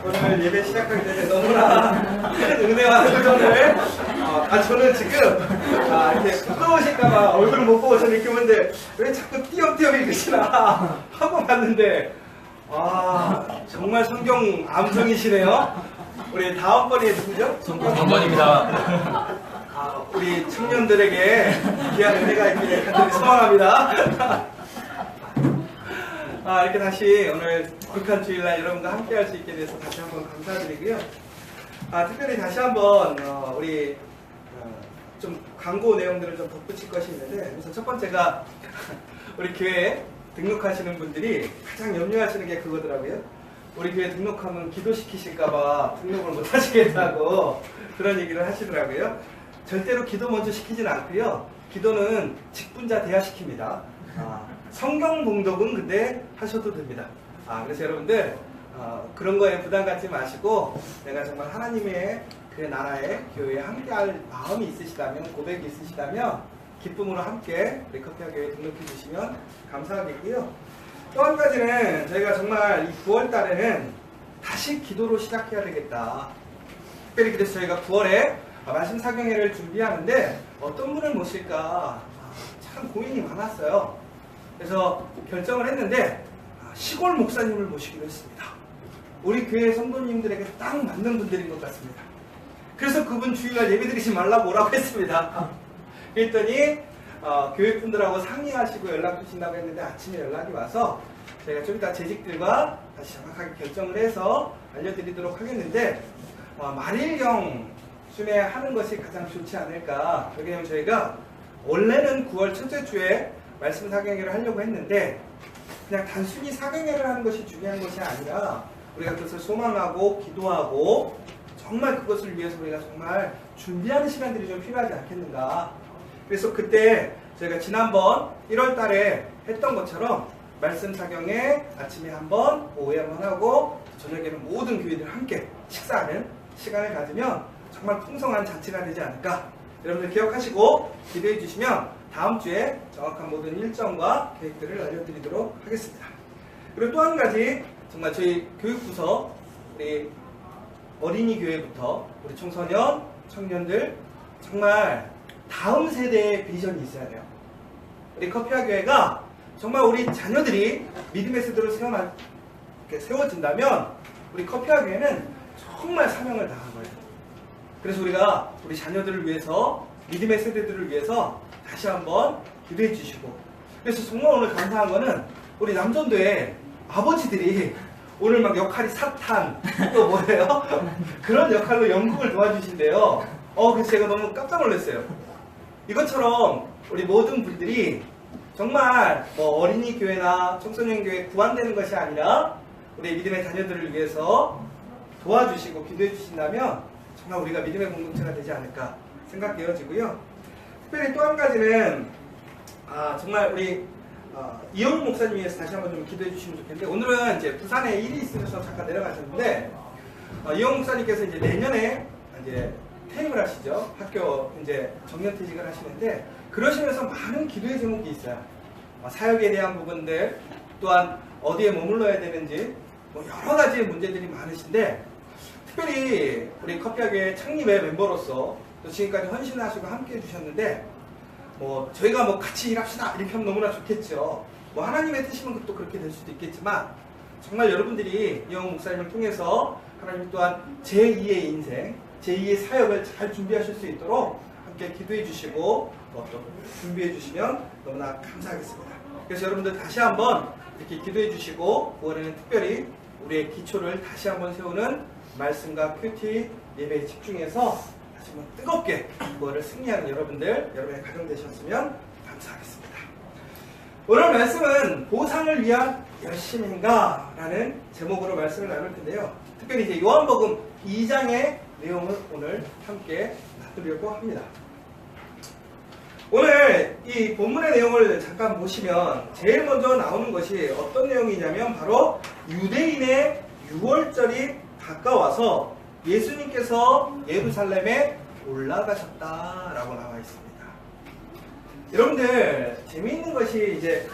오늘 예배 시작하기 전에 너무나 큰 은혜와 도전을 저는 지금 이렇게 부끄러우실까봐 얼굴을 못 보고 저는 이렇게 보는데 왜 자꾸 띄엄띄엄 읽으시나 하고 봤는데 정말 성경 암송이시네요. 우리 다음번에 누구죠? 정권입니다. 우리 청년들에게 귀한 은혜가 있기를 간절히 소망합니다. 이렇게 다시 오늘 북한 주일날 여러분과 함께 할 수 있게 돼서 다시 한번 감사드리고요. 특별히 다시 한번 우리 좀 광고 내용들을 좀 덧붙일 것이 있는데, 그래서 첫 번째가 우리 교회에 등록하시는 분들이 가장 염려하시는 게 그거더라고요. 우리 교회 등록하면 기도시키실까봐 등록을 못 하시겠다고 그런 얘기를 하시더라고요. 절대로 기도 먼저 시키진 않고요. 기도는 직분자 대하시킵니다. 성경 봉독은 근데 하셔도 됩니다. 그래서 여러분들 그런 거에 부담 갖지 마시고, 내가 정말 하나님의 그 나라의 교회에 함께할 마음이 있으시다면, 고백이 있으시다면 기쁨으로 함께 우리 커피와 교회에 등록해 주시면 감사하겠고요. 또 한 가지는 저희가 정말 이 9월 달에는 다시 기도로 시작해야 되겠다. 특별히 그래서 저희가 9월에 말씀 사경회를 준비하는데 어떤 분을 모실까 참 고민이 많았어요. 그래서 결정을 했는데 시골 목사님을 모시기로 했습니다. 우리 교회 성도님들에게 딱 맞는 분들인 것 같습니다. 그래서 그분 주일날 예배드리지 말라고 오라고 했습니다. 그랬더니 교회분들하고 상의하시고 연락 주신다고 했는데 아침에 연락이 와서 제가 좀 이따 재직들과 다시 정확하게 결정을 해서 알려드리도록 하겠는데, 말일경쯤에 하는 것이 가장 좋지 않을까. 왜냐하면 저희가 원래는 9월 첫째 주에 말씀 사경회를 하려고 했는데, 그냥 단순히 사경회를 하는 것이 중요한 것이 아니라 우리가 그것을 소망하고 기도하고 정말 그것을 위해서 우리가 정말 준비하는 시간들이 좀 필요하지 않겠는가. 그래서 그때 저희가 지난번 1월 달에 했던 것처럼 말씀 사경회 아침에 한번, 오후에 한번 하고 저녁에는 모든 교회들 함께 식사하는 시간을 가지면 정말 풍성한 잔치가 되지 않을까. 여러분들 기억하시고 기대해 주시면 다음 주에 정확한 모든 일정과 계획들을 알려드리도록 하겠습니다. 그리고 또 한 가지, 정말 저희 교육부서 우리 어린이 교회부터 우리 청소년, 청년들 정말 다음 세대의 비전이 있어야 돼요. 우리 커피와 교회가 정말 우리 자녀들이 믿음의 세대로 세워진다면 우리 커피와 교회는 정말 사명을 다한 거예요. 그래서 우리가 우리 자녀들을 위해서, 믿음의 세대들을 위해서 다시 한번 기도해 주시고, 그래서 정말 오늘 감사한 거는 우리 남전도의 아버지들이 오늘 막 역할이 사탄, 또 뭐예요? 그런 역할로 연극을 도와주신대요. 그래서 제가 너무 깜짝 놀랐어요. 이것처럼 우리 모든 분들이 정말 어린이 교회나 청소년 교회 구안되는 것이 아니라 우리 믿음의 자녀들을 위해서 도와주시고 기도해 주신다면 정말 우리가 믿음의 공동체가 되지 않을까 생각되어지고요. 특별히 또 한 가지는 정말 우리 이영욱 목사님 위해서 다시 한번 좀 기도해 주시면 좋겠는데, 오늘은 이제 부산에 일이 있으셔서 잠깐 내려가셨는데, 이영욱 목사님께서 이제 내년에 이제 퇴임을 하시죠. 학교 이제 정년퇴직을 하시는데, 그러시면서 많은 기도의 제목이 있어요. 사역에 대한 부분들, 또한 어디에 머물러야 되는지, 여러 가지 문제들이 많으신데, 특별히 우리 커피와 교회 창립의 멤버로서 또 지금까지 헌신하시고 함께 해주셨는데, 저희가 같이 일합시다 이렇게 하면 너무나 좋겠죠. 하나님의 뜻이면 또 그렇게 될 수도 있겠지만, 정말 여러분들이 이영욱 목사님을 통해서 하나님 또한 제2의 인생, 제2의 사역을 잘 준비하실 수 있도록 함께 기도해 주시고 또 준비해 주시면 너무나 감사하겠습니다. 그래서 여러분들 다시 한번 이렇게 기도해 주시고, 9월에는 특별히 우리의 기초를 다시 한번 세우는 말씀과 큐티 예배에 집중해서 다시 한번 뜨겁게 9월을 승리하는 여러분의 가정 되셨으면 감사하겠습니다. 오늘 말씀은 보상을 위한 열심인가? 라는 제목으로 말씀을 나눌 텐데요. 특별히 이제 요한복음 2장의 내용을 오늘 함께 나누려고 합니다. 오늘 이 본문의 내용을 잠깐 보시면 제일 먼저 나오는 것이 어떤 내용이냐면 바로 유대인의 6월절이 가까워서 예수님께서 예루살렘에 올라가셨다라고 나와 있습니다. 여러분들 재미있는 것이 이제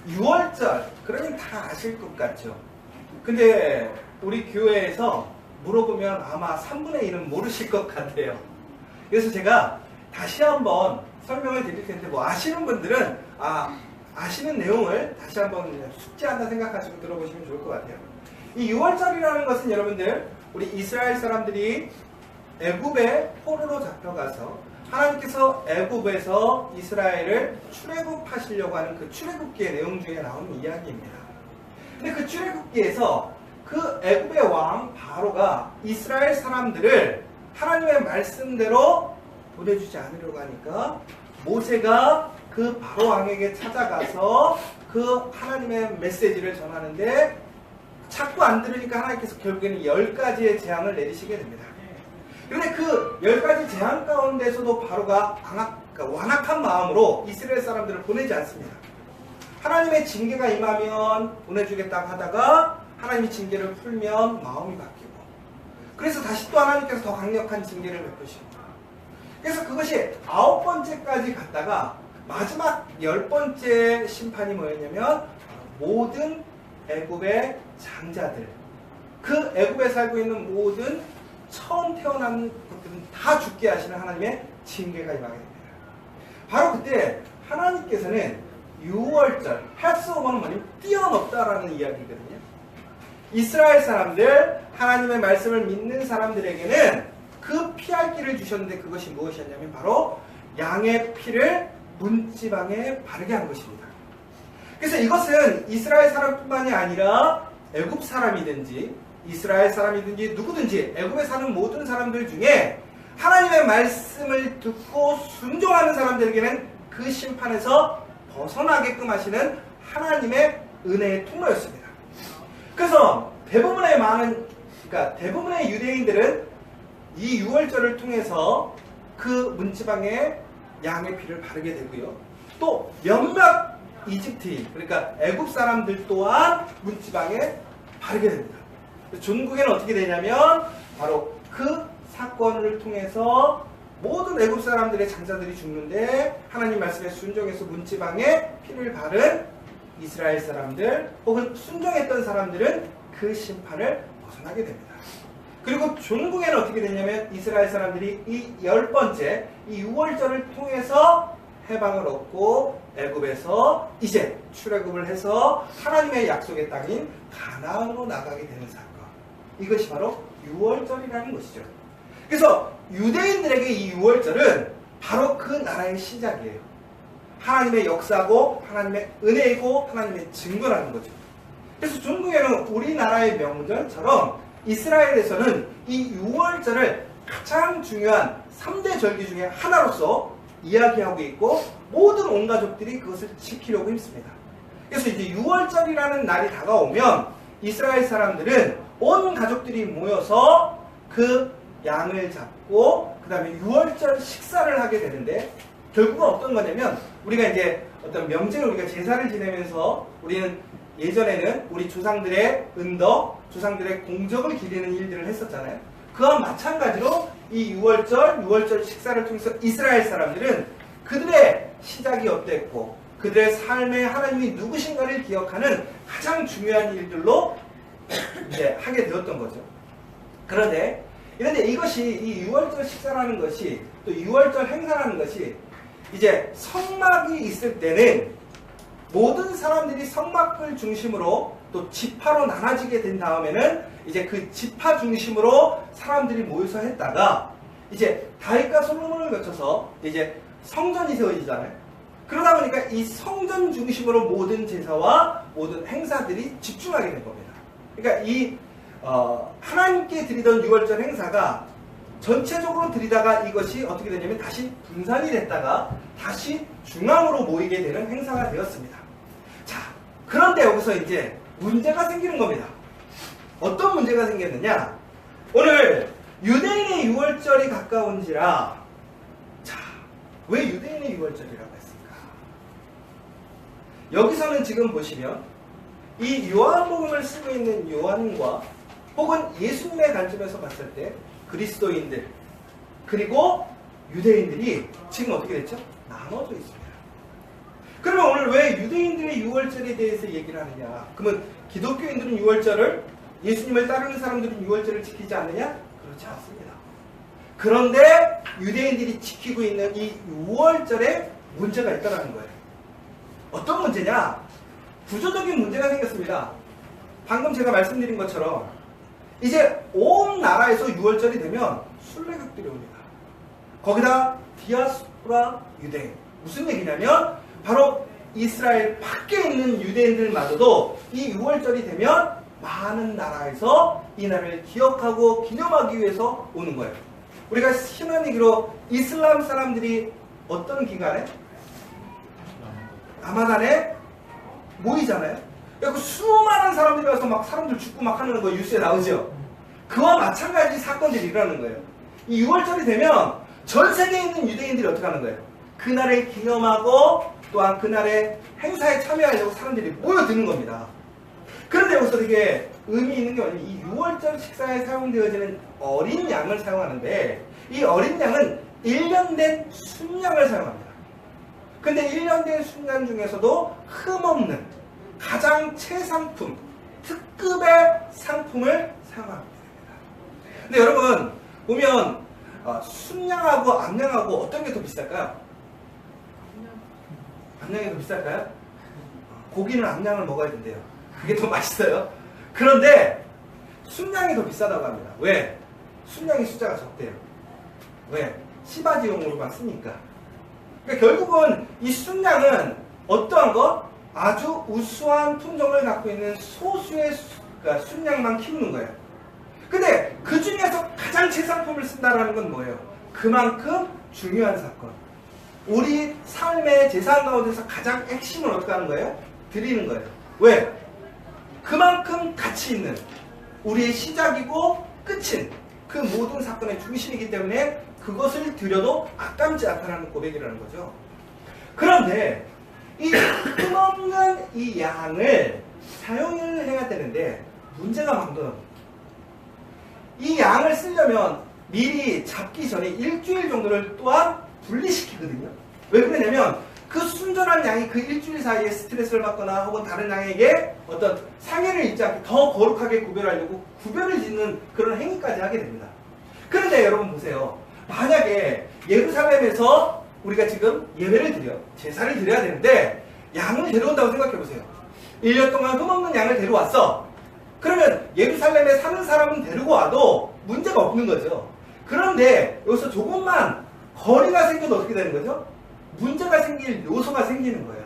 6월절, 그러면 다 아실 것 같죠? 근데 우리 교회에서 물어보면 아마 3분의 1은 모르실 것 같아요. 그래서 제가 다시 한번 설명을 드릴 텐데, 뭐 아시는 분들은 아시는 내용을 다시 한번 숙지한다 생각하시고 들어보시면 좋을 것 같아요. 이 6월절이라는 것은 여러분들, 우리 이스라엘 사람들이 애굽에 포로로 잡혀가서 하나님께서 애굽에서 이스라엘을 출애굽하시려고 하는 그 출애굽기의 내용 중에 나오는 이야기입니다. 근데 그 출애굽기에서 그 애굽의 왕 바로가 이스라엘 사람들을 하나님의 말씀대로 보내주지 않으려고 하니까 모세가 그 바로 왕에게 찾아가서 그 하나님의 메시지를 전하는데 자꾸 안 들으니까 하나님께서 결국에는 10가지의 재앙을 내리시게 됩니다. 그런데 그 10가지 재앙 가운데서도 바로가 완악한 마음으로 이스라엘 사람들을 보내지 않습니다. 하나님의 징계가 임하면 보내주겠다고 하다가 하나님이 징계를 풀면 마음이 바뀌고, 그래서 다시 또 하나님께서 더 강력한 징계를 베푸십니다. 그래서 그것이 9번째까지 갔다가 마지막 10번째 심판이 뭐였냐면 모든 애굽의 장자들, 그 애굽에 살고 있는 모든 처음 태어난 것들은 다 죽게 하시는 하나님의 징계가 임하게 됩니다. 바로 그때 하나님께서는 6월절, 패스오버는 뭐냐면 뛰어넘다라는 이야기거든요. 이스라엘 사람들, 하나님의 말씀을 믿는 사람들에게는 그 피할 길을 주셨는데 그것이 무엇이었냐면 바로 양의 피를 문지방에 바르게 한 것입니다. 그래서 이것은 이스라엘 사람뿐만이 아니라 애굽 사람이든지 이스라엘 사람이든지 누구든지 애굽에 사는 모든 사람들 중에 하나님의 말씀을 듣고 순종하는 사람들에게는 그 심판에서 벗어나게끔 하시는 하나님의 은혜의 통로였습니다. 그래서 대부분의 유대인들은 이 6월절을 통해서 그 문지방에 양의 피를 바르게 되고요. 또 몇몇 이집트인, 그러니까 애굽 사람들 또한 문지방에 바르게 됩니다. 종국에는 어떻게 되냐면 바로 그 사건을 통해서 모든 애굽 사람들의 장자들이 죽는데 하나님 말씀에 순종해서 문지방에 피를 바른 이스라엘 사람들 혹은 순종했던 사람들은 그 심판을 벗어나게 됩니다. 그리고 종국에는 어떻게 되냐면 이스라엘 사람들이 이 10번째 이 6월절을 통해서 해방을 얻고 애굽에서 이제 출애굽을 해서 하나님의 약속의 땅인 가나안으로 나가게 되는 사건, 이것이 바로 6월절이라는 것이죠. 그래서 유대인들에게 이 6월절은 바로 그 나라의 시작이에요. 하나님의 역사고 하나님의 은혜이고 하나님의 증거라는 거죠. 그래서 중국에는 우리나라의 명절처럼 이스라엘에서는 이 6월절을 가장 중요한 3대 절기 중에 하나로서 이야기하고 있고 모든 온 가족들이 그것을 지키려고 힘씁니다. 그래서 이제 6월절이라는 날이 다가오면 이스라엘 사람들은 온 가족들이 모여서 그 양을 잡고 그 다음에 6월절 식사를 하게 되는데 결국은 어떤 거냐면 우리가 이제 어떤 명제를 우리가 제사를 지내면서 우리는 예전에는 우리 조상들의 은덕, 조상들의 공적을 기리는 일들을 했었잖아요. 그와 마찬가지로 이 6월절 식사를 통해서 이스라엘 사람들은 그들의 시작이 어땠고 그들의 삶에 하나님이 누구신가를 기억하는 가장 중요한 일들로 이제 하게 되었던 거죠. 그런데 이것이 이 6월절 식사라는 것이 또 6월절 행사라는 것이 이제 성막이 있을 때는 모든 사람들이 성막을 중심으로 또 지파로 나눠지게 된 다음에는 이제 그 지파 중심으로 사람들이 모여서 했다가 이제 다윗과 솔로몬을 거쳐서 이제 성전이 세워지잖아요. 그러다 보니까 이 성전 중심으로 모든 제사와 모든 행사들이 집중하게 된 겁니다. 그러니까 이 하나님께 드리던 6월절 행사가 전체적으로 드리다가 이것이 어떻게 되냐면 다시 분산이 됐다가 다시 중앙으로 모이게 되는 행사가 되었습니다. 자, 그런데 여기서 이제 문제가 생기는 겁니다. 어떤 문제가 생겼느냐? 오늘 유대인의 6월절이 가까운지라, 자, 왜 유대인의 6월절이라고 했을까? 여기서는 지금 보시면 이 요한복음을 쓰고 있는 요한과 혹은 예수님의 관점에서 봤을 때 그리스도인들 그리고 유대인들이 지금 어떻게 됐죠? 나눠져 있습니다. 그러면 오늘 왜 유대인들의 유월절에 대해서 얘기를 하느냐? 그러면 기독교인들은 유월절을, 예수님을 따르는 사람들은 유월절을 지키지 않느냐? 그렇지 않습니다. 그런데 유대인들이 지키고 있는 이 유월절에 문제가 있다는 거예요. 어떤 문제냐? 구조적인 문제가 생겼습니다. 방금 제가 말씀드린 것처럼 이제 온 나라에서 유월절이 되면 순례객들이 옵니다. 거기다 디아스포라 유대인. 무슨 얘기냐면 바로 이스라엘 밖에 있는 유대인들마저도 이 유월절이 되면 많은 나라에서 이 날을 기억하고 기념하기 위해서 오는 거예요. 우리가 신한 얘기로 이슬람 사람들이 어떤 기간에? 라마단에 모이잖아요. 그 수많은 사람들이 와서 막 사람들 죽고 막 하는 거 뉴스에 나오죠. 그와 마찬가지 사건들이 일어나는 거예요. 이 6월절이 되면 전 세계에 있는 유대인들이 어떻게 하는 거예요? 그날을 기념하고 또한 그날의 행사에 참여하려고 사람들이 모여드는 겁니다. 그런데 여기서 되게 의미 있는 게 뭐냐면 이 6월절 식사에 사용되어지는 어린 양을 사용하는데 이 어린 양은 1년 된 순양을 사용합니다. 근데 1년 된 순양 중에서도 흠없는 가장 최상품, 특급의 상품을 사용합니다. 근데 여러분 보면 순양하고 암양하고 어떤 게 더 비쌀까요? 암양이 더 비쌀까요? 고기는 암양을 먹어야 된대요. 그게 더 맛있어요. 그런데 순양이 더 비싸다고 합니다. 왜? 순양이 숫자가 적대요. 왜? 시바지용으로만 쓰니까. 그러니까 결국은 이 순양은 어떠한 것? 아주 우수한 품종을 갖고 있는 소수의 그러니까 순양만 키우는 거예요. 근데 그 중에서 가장 최상품을 쓴다는 건 뭐예요? 그만큼 중요한 사건. 우리 삶의 재산 가운데서 가장 핵심을 어떻게 하는 거예요? 드리는 거예요. 왜? 그만큼 가치 있는 우리의 시작이고 끝인 그 모든 사건의 중심이기 때문에 그것을 드려도 아깝지 않다는 고백이라는 거죠. 그런데 이 흠없는 이 양을 사용을 해야 되는데 문제가 방금 이 양을 쓰려면 미리 잡기 전에 일주일 정도를 또한 분리시키거든요. 왜 그러냐면 그 순전한 양이 그 일주일 사이에 스트레스를 받거나 혹은 다른 양에게 어떤 상해를 입지 않게 더 거룩하게 구별하려고 구별을 짓는 그런 행위까지 하게 됩니다. 그런데 여러분 보세요. 만약에 예루살렘에서 우리가 지금 예배를 드려 제사를 드려야 되는데 양을 데려온다고 생각해 보세요. 1년 동안 흠없는 양을 데려왔어. 그러면 예루살렘에 사는 사람은 데리고 와도 문제가 없는 거죠. 그런데 여기서 조금만 거리가 생겨도 어떻게 되는 거죠? 문제가 생길 요소가 생기는 거예요.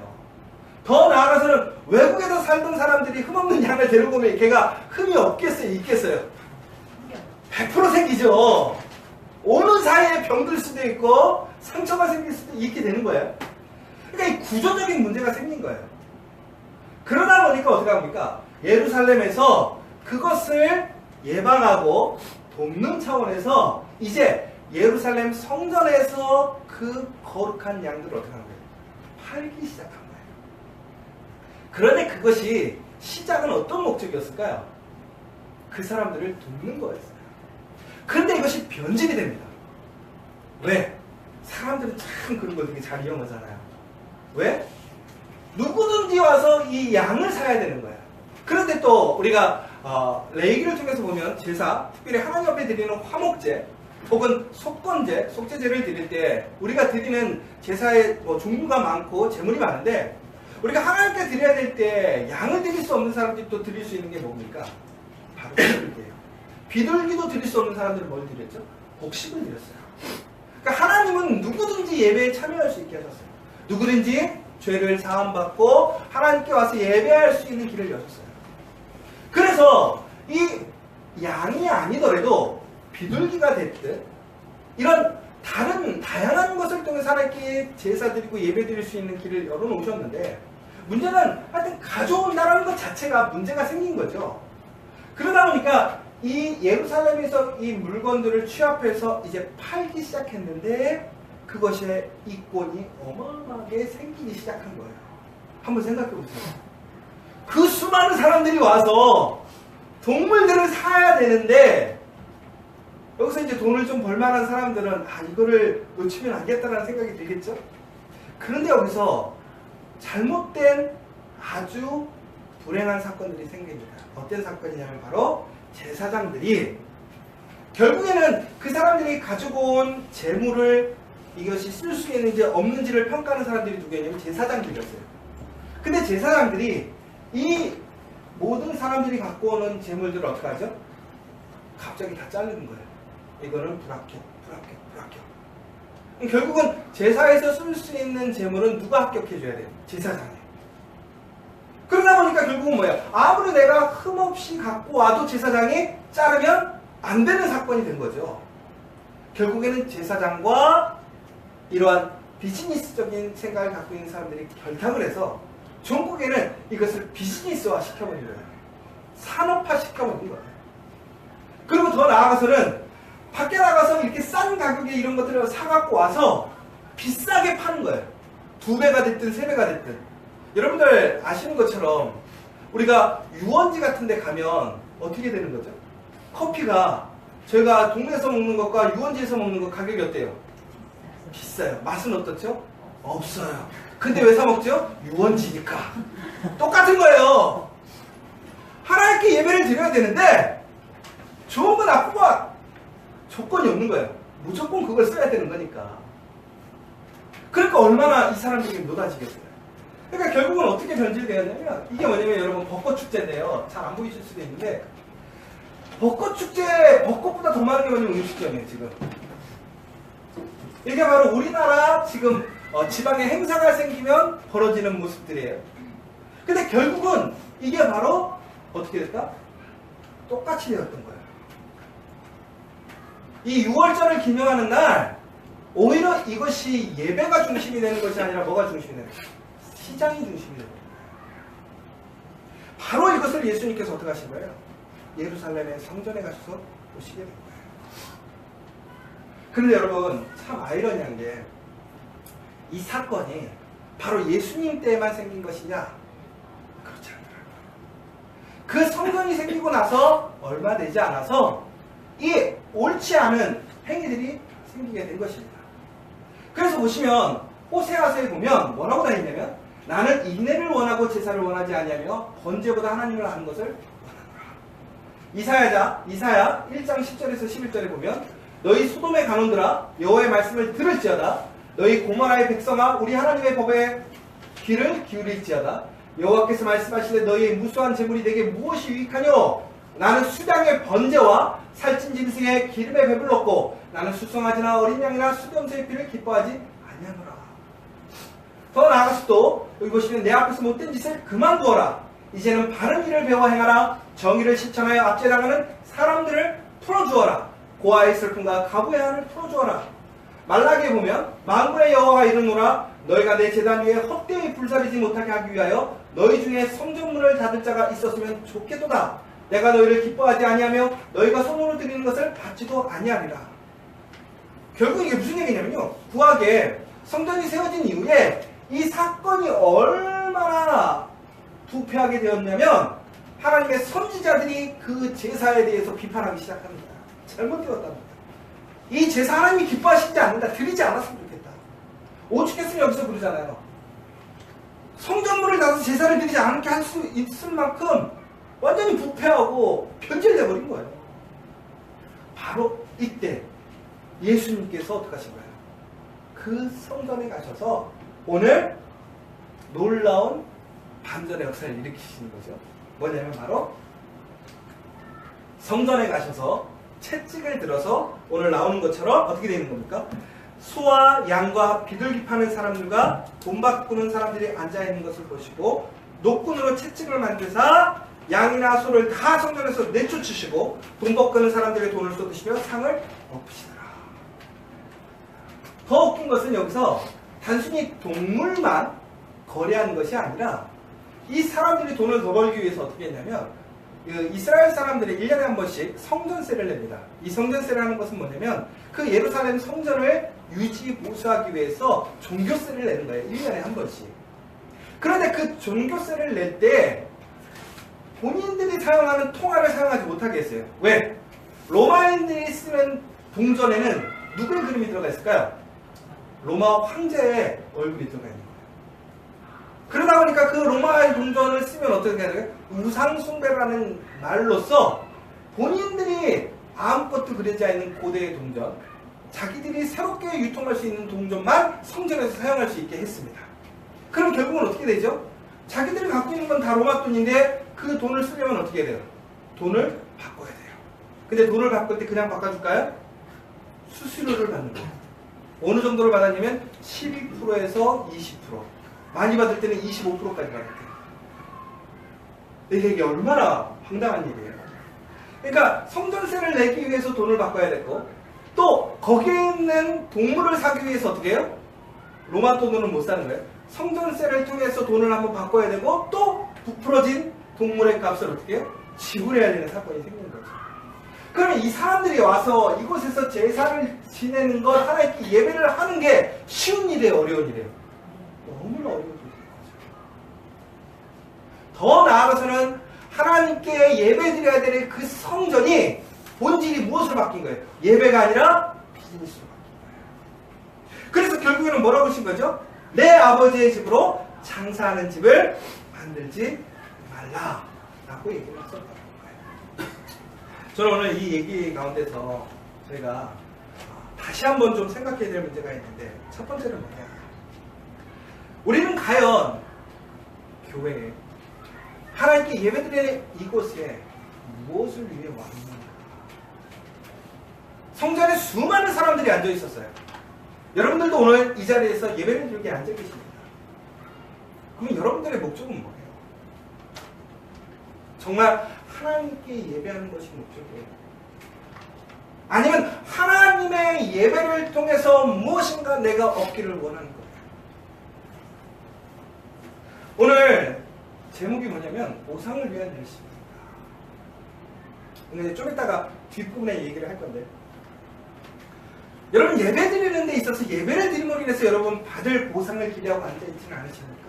더 나아가서는 외국에서 살던 사람들이 흠없는 양을 데리고 오면 걔가 흠이 없겠어요? 있겠어요? 100% 생기죠. 오는 사이에 병들 수도 있고 상처가 생길 수도 있게 되는 거예요. 그러니까 이 구조적인 문제가 생긴 거예요. 그러다 보니까 어떻게 합니까? 예루살렘에서 그것을 예방하고 돕는 차원에서 이제 예루살렘 성전에서 그 거룩한 양들을 어떻게 하는 거예요? 팔기 시작한 거예요. 그런데 그것이 시작은 어떤 목적이었을까요? 그 사람들을 돕는 거였어요. 그런데 이것이 변질이 됩니다. 왜? 사람들은 참 그런 걸 되게 잘 이용하잖아요. 왜? 누구든지 와서 이 양을 사야 되는 거예요. 그런데 또 우리가 레위기를 통해서 보면 제사, 특별히 하나님 앞에 드리는 화목제 혹은 속건제, 속죄제를 드릴 때 우리가 드리는 제사의 종류가 많고 제물이 많은데 우리가 하나님께 드려야 될 때 양을 드릴 수 없는 사람들이 또 드릴 수 있는 게 뭡니까? 바로 비둘기예요. 비둘기도 드릴 수 없는 사람들은 뭘 드렸죠? 곡식을 드렸어요. 그러니까 하나님은 누구든지 예배에 참여할 수 있게 하셨어요. 누구든지 죄를 사함받고 하나님께 와서 예배할 수 있는 길을 여셨어요. 그래서 이 양이 아니더라도 비둘기가 됐든 이런 다양한 것을 통해서 하나님께 제사 드리고 예배 드릴 수 있는 길을 열어놓으셨는데 문제는 하여튼 가져온다는 것 자체가 문제가 생긴 거죠. 그러다 보니까 이 예루살렘에서 이 물건들을 취합해서 이제 팔기 시작했는데 그것의 이권이 어마어마하게 생기기 시작한 거예요. 한번 생각해 보세요. 그 수많은 사람들이 와서 동물들을 사야 되는데 여기서 이제 돈을 좀 벌만한 사람들은 이거를 놓치면 안 겠다는 생각이 들겠죠? 그런데 여기서 잘못된 아주 불행한 사건들이 생깁니다. 어떤 사건이냐면 바로 제사장들이 결국에는 그 사람들이 가지고 온 재물을 이것이 쓸 수 있는지 없는지를 평가하는 사람들이 누구였냐면 제사장들이었어요. 근데 제사장들이 이 모든 사람들이 갖고 오는 재물들을 어떻게 하죠? 갑자기 다 자르는 거예요. 이거는 불합격. 결국은 제사에서 쓸 수 있는 재물은 누가 합격해줘야 돼요? 제사장이에요. 그러다 보니까 결국은 뭐예요? 아무리 내가 흠없이 갖고 와도 제사장이 자르면 안 되는 사건이 된 거죠. 결국에는 제사장과 이러한 비즈니스적인 생각을 갖고 있는 사람들이 결탁을 해서 전국에는 이것을 비즈니스화 시켜버린 거예요. 산업화 시켜버린 거예요. 그리고 더 나아가서는 밖에 나가서 이렇게 싼 가격에 이런 것들을 사갖고 와서 비싸게 파는 거예요. 2배가 됐든 3배가 됐든. 여러분들 아시는 것처럼 우리가 유원지 같은 데 가면 어떻게 되는 거죠? 커피가 저희가 동네에서 먹는 것과 유원지에서 먹는 것 가격이 어때요? 비싸요. 맛은 어떻죠? 없어요. 근데 왜 사 먹죠? 유원지니까. 똑같은 거예요. 하나님께 예배를 드려야 되는데 좋은 거 나쁜 거 조건이 없는 거예요. 무조건 그걸 써야 되는 거니까. 그러니까 얼마나 이 사람들이 노다지겠어요. 그러니까 결국은 어떻게 변질되었냐면 이게 뭐냐면 여러분 벚꽃축제인데요. 잘 안 보이실 수도 있는데 벚꽃축제, 벚꽃보다 더 많은 게 뭐냐면 음식점이에요. 지금 이게 바로 우리나라 지금 지방에 행사가 생기면 벌어지는 모습들이에요. 근데 결국은 이게 바로 어떻게 될까? 똑같이 되었던 거예요. 이 6월절을 기념하는 날 오히려 이것이 예배가 중심이 되는 것이 아니라 뭐가 중심이 되는 거예요? 시장이 중심이 되는 거예요. 바로 이것을 예수님께서 어떻게 하신 거예요? 예루살렘의 성전에 가셔서 보시게 된 거예요. 그런데 여러분 참 아이러니한 게 이 사건이 바로 예수님 때에만 생긴 것이냐? 그렇지 않더라고요. 그 성전이 생기고 나서 얼마 되지 않아서 이 옳지 않은 행위들이 생기게 된 것입니다. 그래서 보시면 호세아서에 보면 뭐라고 다 있냐면 나는 인내를 원하고 제사를 원하지 아니하며 번제보다 하나님을 아는 것을 원하노라. 이사야 1장 10절에서 11절에 보면 너희 소돔의 간원들아 여호와의 말씀을 들을지어다. 너희 고모라의 백성아 우리 하나님의 법에 귀를 기울일지어다. 여호와께서 말씀하시되 너희의 무수한 재물이 내게 무엇이 유익하뇨? 나는 수량의 번제와 살찐 짐승의 기름에 배불렀고 나는 수송아지나 어린 양이나 수염새의 피를 기뻐하지 아니하노라. 더 나아가서 또 여기 보시면 내 앞에서 못된 짓을 그만두어라. 이제는 바른 일을 배워 행하라. 정의를 실천하여 앞제 나가는 사람들을 풀어주어라. 고아의 슬픔과 가부의 한을 풀어주어라. 말라기에 보면 만군의 여호와가 이르노라. 너희가 내 제단 위에 헛되이 불사르지 못하게 하기 위하여 너희 중에 성전문을 닫을 자가 있었으면 좋겠도다. 내가 너희를 기뻐하지 아니하며 너희가 손으로 드리는 것을 받지도 아니하리라. 결국 이게 무슨 얘기냐면요. 구약에 성전이 세워진 이후에 이 사건이 얼마나 부패하게 되었냐면 하나님의 선지자들이 그 제사에 대해서 비판하기 시작합니다. 잘못되었답니다. 이 제사 하나님이 기뻐하시지 않는다. 드리지 않았으면 좋겠다. 오죽했으면 여기서 그러잖아요. 성전문을 닫아서 제사를 드리지 않게 할 수 있을 만큼 완전히 부패하고 변질돼버린 거예요. 바로 이때 예수님께서 어떻게 하신 거예요? 그 성전에 가셔서 오늘 놀라운 반전의 역사를 일으키시는 거죠. 뭐냐면 바로 성전에 가셔서 채찍을 들어서 오늘 나오는 것처럼 어떻게 되는 겁니까? 소와 양과 비둘기 파는 사람들과 돈 바꾸는 사람들이 앉아있는 것을 보시고 노끈으로 채찍을 만드사 양이나 소를 다 성전에서 내쫓으시고 돈 바꾸는 사람들의 돈을 쏟으시며 상을 엎으시더라. 더 웃긴 것은 여기서 단순히 동물만 거래하는 것이 아니라 이 사람들이 돈을 더 벌기 위해서 어떻게 했냐면 이스라엘 사람들이 1년에 한 번씩 성전세를 냅니다. 이 성전세라는 것은 뭐냐면 그 예루살렘 성전을 유지 보수하기 위해서 종교세를 내는 거예요. 1년에 한 번씩. 그런데 그 종교세를 낼 때 본인들이 사용하는 통화를 사용하지 못하게 했어요. 왜? 로마인들이 쓰는 동전에는 누구의 그림이 들어가 있을까요? 로마 황제의 얼굴이 들어가 있는 거예요. 그러다 보니까 그 로마의 동전을 쓰면 어떻게 해야 돼요? 우상숭배라는 말로써 본인들이 아무것도 그려지 않는 고대의 동전, 자기들이 새롭게 유통할 수 있는 동전만 성전에서 사용할 수 있게 했습니다. 그럼 결국은 어떻게 되죠? 자기들이 갖고 있는 건 다 로마 돈인데 그 돈을 쓰려면 어떻게 해야 돼요? 돈을 바꿔야 돼요. 근데 돈을 바꿀 때 그냥 바꿔줄까요? 수수료를 받는 거예요. 어느 정도를 받았냐면 12%에서 20%. 많이 받을 때는 25%까지 받았대요. 이게 얼마나 황당한 일이에요. 그러니까 성전세를 내기 위해서 돈을 바꿔야 되고, 또 거기에 있는 동물을 사기 위해서 어떻게 해요? 로마 돈으로는 못 사는 거예요. 성전세를 통해서 돈을 한번 바꿔야 되고, 또 부풀어진 동물의 값을 어떻게 해요? 지불해야 되는 사건이 생기는 거죠. 그러면 이 사람들이 와서 이곳에서 제사를 지내는 것, 하나님께 예배를 하는 게 쉬운 일이에요, 어려운 일이에요? 너무나 어려운 일인 거죠. 더 나아가서는 하나님께 예배드려야 될 그 성전이 본질이 무엇으로 바뀐 거예요? 예배가 아니라 비즈니스로 바뀐 거예요. 그래서 결국에는 뭐라고 하신 거죠? 내 아버지의 집으로 장사하는 집을 만들지 말라 라고 얘기를 했었다는 거예요. 저는 오늘 이 얘기 가운데서 저희가 다시 한번 좀 생각해야 될 문제가 있는데, 첫 번째는 뭐냐, 우리는 과연 교회에 하나님께 예배드리는 이곳에 무엇을 위해 왔는가? 성전에 수많은 사람들이 앉아 있었어요. 여러분들도 오늘 이 자리에서 예배를 드리게 앉아 계십니다. 그럼 여러분들의 목적은 뭐예요? 정말 하나님께 예배하는 것이 목적이에요? 아니면 하나님의 예배를 통해서 무엇인가 내가 얻기를 원하는 거예요? 오늘 제목이 뭐냐면 보상을 위한 열심입니다. 근데 좀 이따가 뒷부분에 얘기를 할 건데, 여러분 예배 드리는 데 있어서 예배를 드림으로 인해서 여러분 받을 보상을 기대하고 앉아있지는 않으십니까?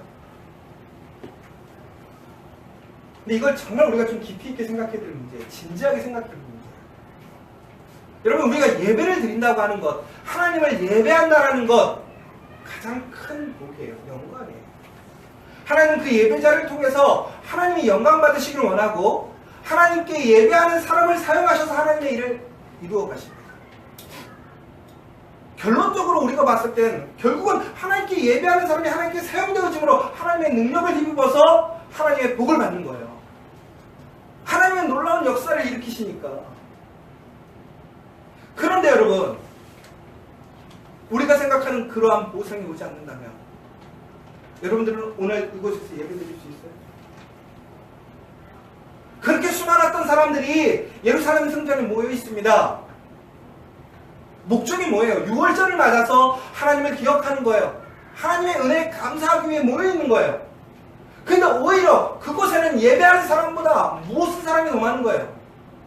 근데 이걸 정말 우리가 좀 깊이 있게 생각해야 될 문제예요. 진지하게 생각해야 될 문제예요. 여러분 우리가 예배를 드린다고 하는 것, 하나님을 예배한다라는 것, 가장 큰 복이에요. 영광이에요. 하나님은 그 예배자를 통해서 하나님이 영광 받으시길 원하고, 하나님께 예배하는 사람을 사용하셔서 하나님의 일을 이루어 가십니다. 결론적으로 우리가 봤을 땐 결국은 하나님께 예배하는 사람이 하나님께 사용되어짐으로 하나님의 능력을 힘입어서 하나님의 복을 받는 거예요. 하나님의 놀라운 역사를 일으키시니까. 그런데 여러분, 우리가 생각하는 그러한 보상이 오지 않는다면 여러분들은 오늘 이곳에서 예배드릴 수 있어요? 그렇게 수많았던 사람들이 예루살렘 성전에 모여 있습니다. 목적이 뭐예요? 6월절을 맞아서 하나님을 기억하는 거예요. 하나님의 은혜에 감사하기 위해 모여 있는 거예요. 근데 오히려 그곳에는 예배하는 사람보다 무슨 사람이 더 많은 거예요?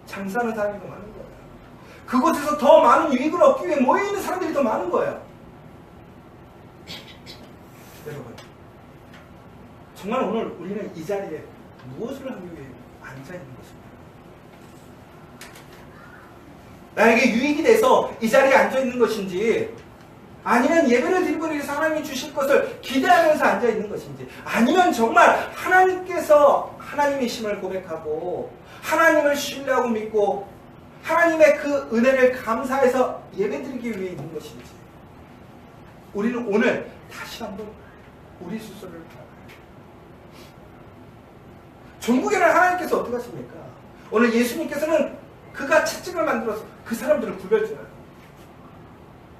장사하는 사람이 더 많은 거예요. 그곳에서 더 많은 유익을 얻기 위해 모여 있는 사람들이 더 많은 거예요. 여러분, 정말 오늘 우리는 이 자리에 무엇을 하기 위해 앉아 있는 것입니다. 나에게 유익이 돼서 이 자리에 앉아 있는 것인지, 아니면 예배를 드리고 위해서 하나님이 주실 것을 기대하면서 앉아 있는 것인지, 아니면 정말 하나님께서 하나님이심을 고백하고 하나님을 신뢰하고 믿고 하나님의 그 은혜를 감사해서 예배 드리기 위해 있는 것인지, 우리는 오늘 다시 한번 우리 스스로를 돌아봐요. 종국에는 하나님께서 어떻게 하십니까? 오늘 예수님께서는 그가 채찍을 만들어서 그 사람들을 구별줘요.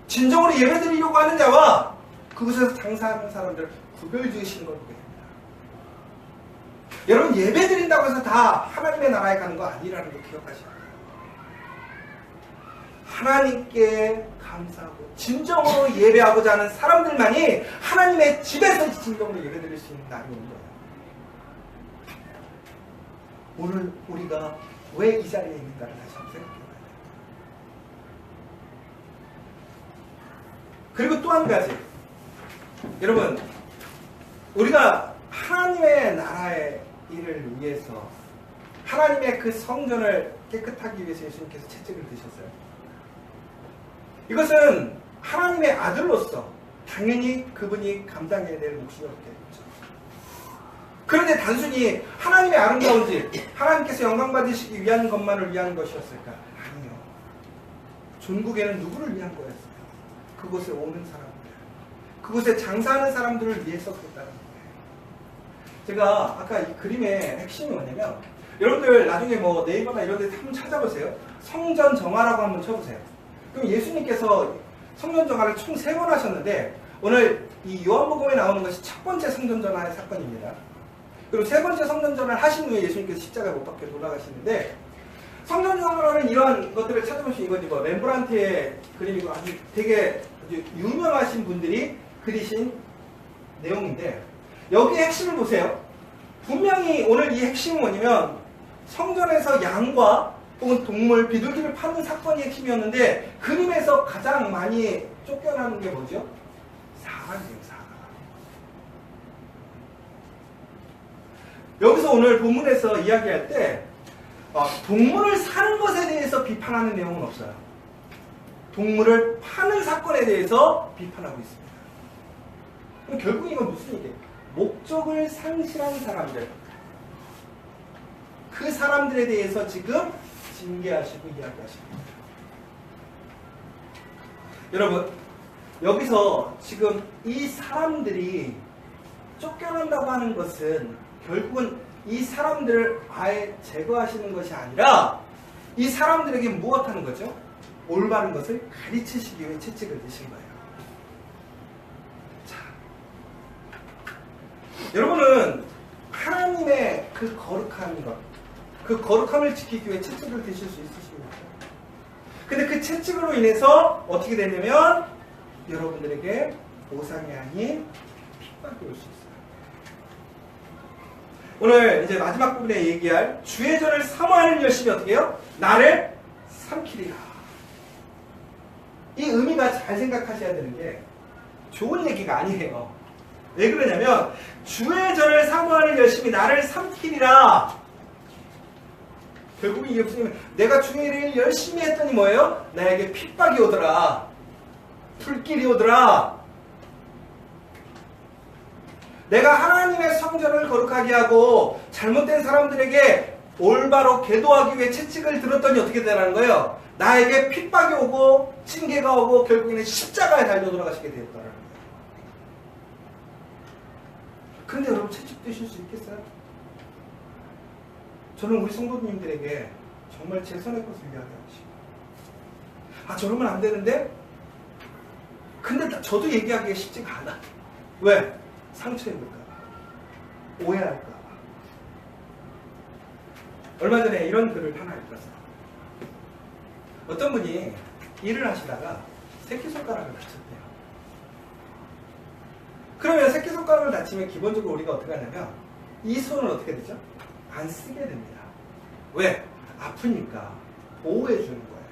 진정으로 예배드리려고 하는 자와 그곳에서 장사하는 사람들을 구별지으시는 걸 보게 됩니다. 여러분, 예배드린다고 해서 다 하나님의 나라에 가는 거 아니라는 거 기억하셔야 돼요. 하나님께 감사하고 진정으로 예배하고자 하는 사람들만이 하나님의 집에서 진정으로 예배드릴 수 있는 날이 온 거예요. 오늘 우리가 왜 이 자리에 있는가를 다시 한번 생각해 봐야 돼요. 그리고 또 한 가지, 여러분, 우리가 하나님의 나라의 일을 위해서 하나님의 그 성전을 깨끗하기 위해서 예수님께서 채찍을 드셨어요. 이것은 하나님의 아들로서 당연히 그분이 감당해야 될 몫이었겠죠. 그런데 단순히 하나님의 아름다운 집, 하나님께서 영광 받으시기 위한 것만을 위한 것이었을까? 아니요. 종국에는 누구를 위한 거였어요? 그곳에 오는 사람들, 그곳에 장사하는 사람들을 위해서 그랬다는 거예요. 제가 아까 이 그림의 핵심이 뭐냐면, 여러분들 나중에 뭐 네이버나 이런 데 한번 찾아보세요. 성전 정화라고 한번 쳐보세요. 그럼 예수님께서 성전 정화를 총 3번 하셨는데, 오늘 이 요한복음에 나오는 것이 첫 번째 성전 정화의 사건입니다. 그리고 3번째 성전 정화를 하신 후에 예수님께서 십자가에 못 박혀 돌아가시는데, 성전 정화라는 이런 것들을 찾아보시면 이건 뭐 렘브란트의 그림이고 아주 되게 아주 유명하신 분들이 그리신 내용인데, 여기의 핵심을 보세요. 분명히 오늘 이 핵심은 뭐냐면, 성전에서 양과 혹은 동물, 비둘기를 파는 사건이 핵심이었는데, 그림에서 가장 많이 쫓겨나는 게 뭐죠? 사과예요, 사과. 여기서 오늘 본문에서 이야기할 때 동물을 사는 것에 대해서 비판하는 내용은 없어요. 동물을 파는 사건에 대해서 비판하고 있습니다. 그럼 결국 이건 무슨 얘기예요? 목적을 상실한 사람들, 그 사람들에 대해서 지금 징계하시고 이야기하십니다. 여러분, 여기서 지금 이 사람들이 쫓겨난다고 하는 것은 결국은 이 사람들을 아예 제거하시는 것이 아니라 이 사람들에게 무엇하는 거죠? 올바른 것을 가르치시기 위해 채찍을 드신 거예요. 자, 여러분은 하나님의 그 거룩한 것, 그 거룩함을 지키기 위해 채찍을 드실 수 있으십니까? 근데 그 채찍으로 인해서 어떻게 되냐면 여러분들에게 보상이 아닌 핍박이 올 수 있어요. 오늘 이제 마지막 부분에 얘기할 주의 전을 사모하는 열심이 어떻게 해요? 나를 삼키리라. 이 의미가 잘 생각하셔야 되는 게 좋은 얘기가 아니에요. 왜 그러냐면 주의 전을 사모하는 열심이 나를 삼키리라. 결국 이게 무슨 얘기냐면 내가 주의 일을 열심히 했더니 뭐예요? 나에게 핍박이 오더라. 불길이 오더라. 내가 하나님의 성전을 거룩하게 하고 잘못된 사람들에게 올바로 계도하기 위해 채찍을 들었더니 어떻게 되라는 거예요? 나에게 핍박이 오고 징계가 오고 결국에는 십자가에 달려 돌아가시게 되었다는 거예요. 그런데 여러분 채찍 드실 수 있겠어요? 저는 우리 성도님들에게 정말 최선의 것을 이야기하고 싶어요. 저러면 안 되는데? 근데 저도 얘기하기가 쉽지가 않아. 왜? 상처 입을까봐, 오해할까봐. 얼마 전에 이런 글을 하나 읽었어요. 어떤 분이 일을 하시다가 새끼손가락을 다쳤대요. 그러면 새끼손가락을 다치면 기본적으로 우리가 어떻게 하냐면 이 손을 어떻게 되죠? 안 쓰게 됩니다. 왜? 아프니까 보호해주는 거예요.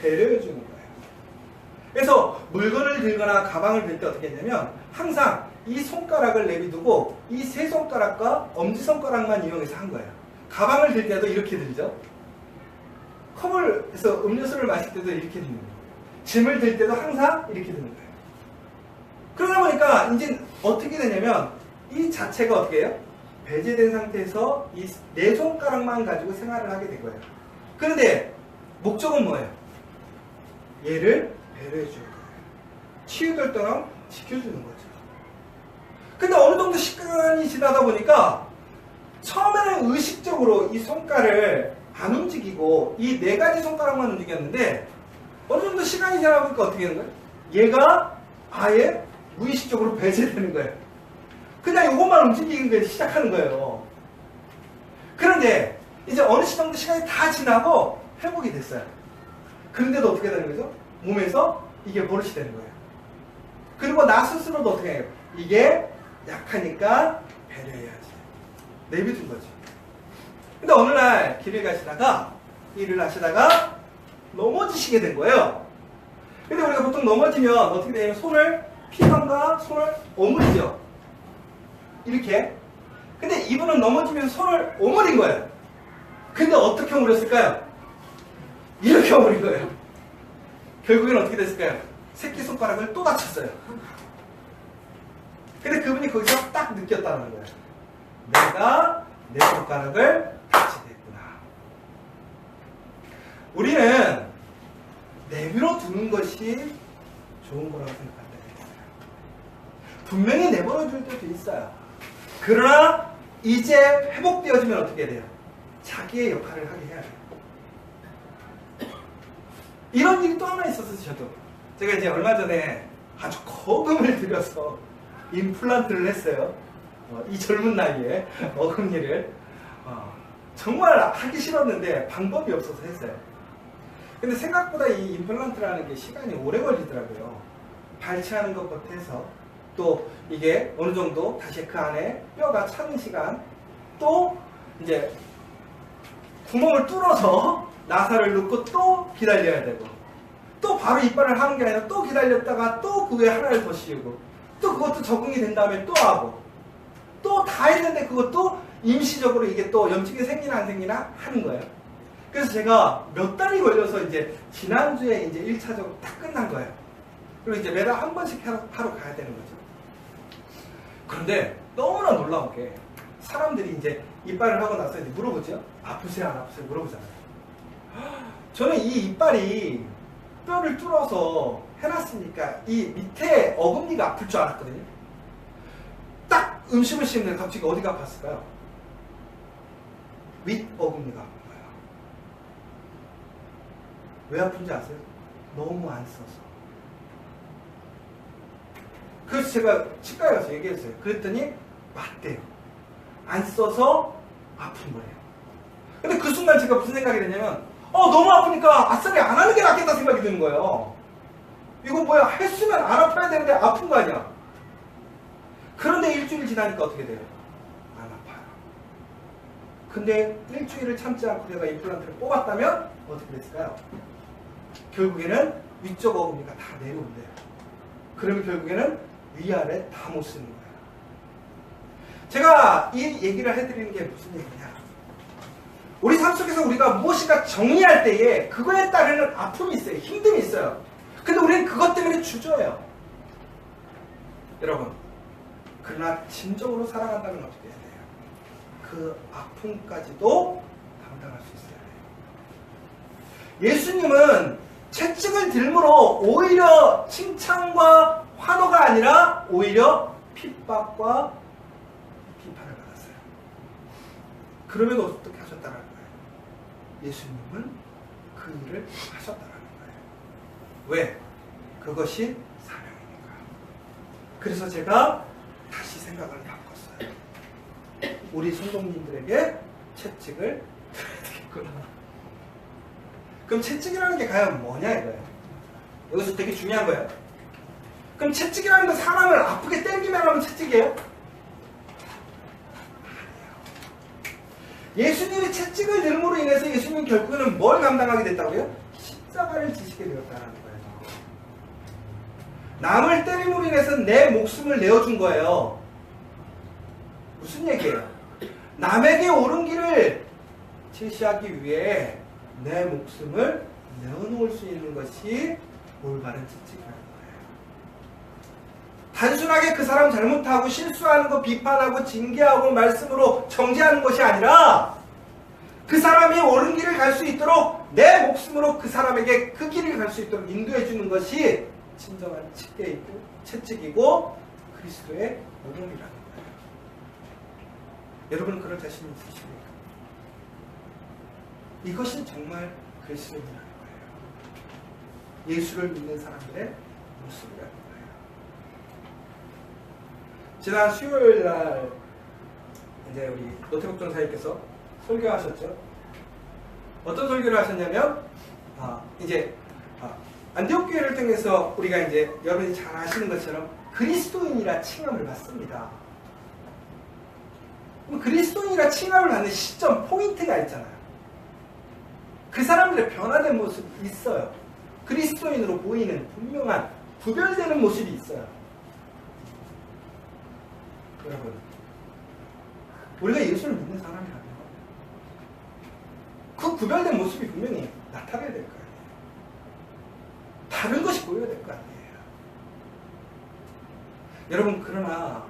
배려해주는 거예요. 그래서 물건을 들거나 가방을 들 때 어떻게 했냐면 항상 이 손가락을 내비두고 이 세 손가락과 엄지손가락만 이용해서 한 거예요. 가방을 들 때도 이렇게 들죠. 컵을 해서 음료수를 마실 때도 이렇게 드는 거예요. 짐을 들 때도 항상 이렇게 드는 거예요. 그러다 보니까 이제 어떻게 되냐면 이 자체가 어떻게 해요? 배제된 상태에서 이 네 손가락만 가지고 생활을 하게 된 거예요. 그런데 목적은 뭐예요? 얘를 배려해 주는 거예요. 치유될 동안 지켜주는 거죠. 근데 어느 정도 시간이 지나다 보니까 처음에는 의식적으로 이 손가락을 안 움직이고 이 네 가지 손가락만 움직였는데 어느 정도 시간이 지나다 보니까 어떻게 되는 거예요? 얘가 아예 무의식적으로 배제되는 거예요. 그냥 이것만 움직이는 게 시작하는 거예요. 그런데 이제 어느 정도 시간이 다 지나고 회복이 됐어요. 그런데도 어떻게 되는 거죠? 몸에서 이게 버릇이 되는 거예요. 그리고 나 스스로도 어떻게 해요? 이게 약하니까 배려해야지. 내비둔 거죠. 근데 어느 날 길을 가시다가 일을 하시다가 넘어지시게 된 거예요. 근데 우리가 보통 넘어지면 어떻게 되냐면 손을 피감과 손을 오므리죠. 이렇게. 근데 이분은 넘어지면서 손을 오므린 거예요. 근데 어떻게 오므렸을까요? 이렇게 오므린 거예요. 결국엔 어떻게 됐을까요? 새끼손가락을 또 다쳤어요. 근데 그분이 거기서 딱 느꼈다는 거예요. 내가 내 손가락을 다치겠구나. 우리는 내버려 두는 것이 좋은 거라고 생각한다. 분명히 내버려 둘 때도 있어요. 그러나 이제 회복되어지면 어떻게 돼요? 자기의 역할을 하게 해야 돼요. 이런 일이 또 하나 있었어요. 제가 이제 얼마 전에 아주 거금을 들여서 임플란트를 했어요. 이 젊은 나이에 어금니를 정말 하기 싫었는데 방법이 없어서 했어요. 근데 생각보다 이 임플란트라는 게 시간이 오래 걸리더라고요. 발치하는 것부터 해서 또 이게 어느 정도 다시 그 안에 뼈가 차는 시간, 또 이제 구멍을 뚫어서 나사를 넣고 또 기다려야 되고, 또 바로 이빨을 하는 게 아니라 또 기다렸다가 또 그 위에 하나를 더 씌우고, 또 그것도 적응이 된 다음에 또 하고, 또 다 했는데 그것도 임시적으로 이게 또 염증이 생기나 안 생기나 하는 거예요. 그래서 제가 몇 달이 걸려서 이제 지난주에 이제 1차적으로 딱 끝난 거예요. 그리고 이제 매달 한 번씩 하러 가야 되는 거죠. 그런데 너무나 놀라운 게 사람들이 이제 이빨을 하고 나서 이제 물어보죠. 아프세요? 안 아프세요? 물어보잖아요. 저는 이 이빨이 뼈를 뚫어서 해놨으니까 이 밑에 어금니가 아플 줄 알았거든요. 딱 음식을 씹는데 갑자기 어디가 아팠을까요? 윗 어금니가 아픈 거예요. 왜 아픈지 아세요? 너무 안 써서. 그래서 제가 치과에 가서 얘기했어요. 그랬더니 맞대요. 안 써서 아픈 거예요. 근데 그 순간 제가 무슨 생각이 드냐면 너무 아프니까 아싸리 안 하는 게 낫겠다 생각이 드는 거예요. 이거 뭐야, 했으면 안 아파야 되는데 아픈 거 아니야. 그런데 일주일 지나니까 어떻게 돼요? 안 아파요. 근데 일주일을 참지 않고 내가 임플란트를 뽑았다면 어떻게 됐을까요? 결국에는 위쪽 어금니가 다 내려온대요. 그러면 결국에는 위아래 다 못 쓰는 거예요. 제가 이 얘기를 해드리는 게 무슨 얘기냐, 우리 삶 속에서 우리가 무엇인가 정리할 때에 그거에 따르는 아픔이 있어요. 힘듦이 있어요. 근데 우리는 그것 때문에 주저해요. 여러분, 그러나 진정으로 사랑한다면 어떻게 해야 돼요? 그 아픔까지도 감당할 수 있어야 돼요. 예수님은 채찍을 들므로 오히려 칭찬과 환호가 아니라 오히려 핍박과 비판을 받았어요. 그러면 어떻게 하셨다는 거예요? 예수님은 그 일을 하셨다는 거예요. 왜? 그것이 사명이니까. 그래서 제가 다시 생각을 바꿨어요. 우리 성도님들에게 채찍을 들어야 되겠구나. 그럼 채찍이라는 게 과연 뭐냐 이거예요. 여기서 되게 중요한 거예요. 그럼 채찍이라는 건 사람을 아프게 때리기만 하면 채찍이에요? 예수님이 채찍을 들음으로 인해서 예수님은 결국에는 뭘 감당하게 됐다고요? 십자가를 지시게 되었다는 거예요. 남을 때림으로 인해서 내 목숨을 내어준 거예요. 무슨 얘기예요? 남에게 옳은 길을 제시하기 위해 내 목숨을 내어놓을 수 있는 것이 올바른 채찍이라는 거예요. 단순하게 그 사람 잘못하고 실수하는 거 비판하고 징계하고 말씀으로 정죄하는 것이 아니라 그 사람이 옳은 길을 갈 수 있도록 내 목숨으로 그 사람에게 그 길을 갈 수 있도록 인도해 주는 것이 진정한 채찍이고 그리스도의 오름이라는 거예요. 여러분 그럴 자신 있으십니까? 이것이 정말 그리스도인이라는 거예요. 예수를 믿는 사람들의 모습이라는 거예요. 지난 수요일 날 이제 우리 노태복 전사님께서 설교하셨죠. 어떤 설교를 하셨냐면 안디옥 교회를 통해서 우리가 이제 여러분이 잘 아시는 것처럼 그리스도인이라 칭함을 받습니다. 그럼 그리스도인이라 칭함을 받는 시점 포인트가 있잖아요. 그 사람들의 변화된 모습이 있어요. 그리스도인으로 보이는 분명한 구별되는 모습이 있어요. 여러분, 우리가 예수를 믿는 사람이라면 그 구별된 모습이 분명히 나타나야 될 거예요. 다른 것이 보여야 될 거 아니에요. 여러분, 그러나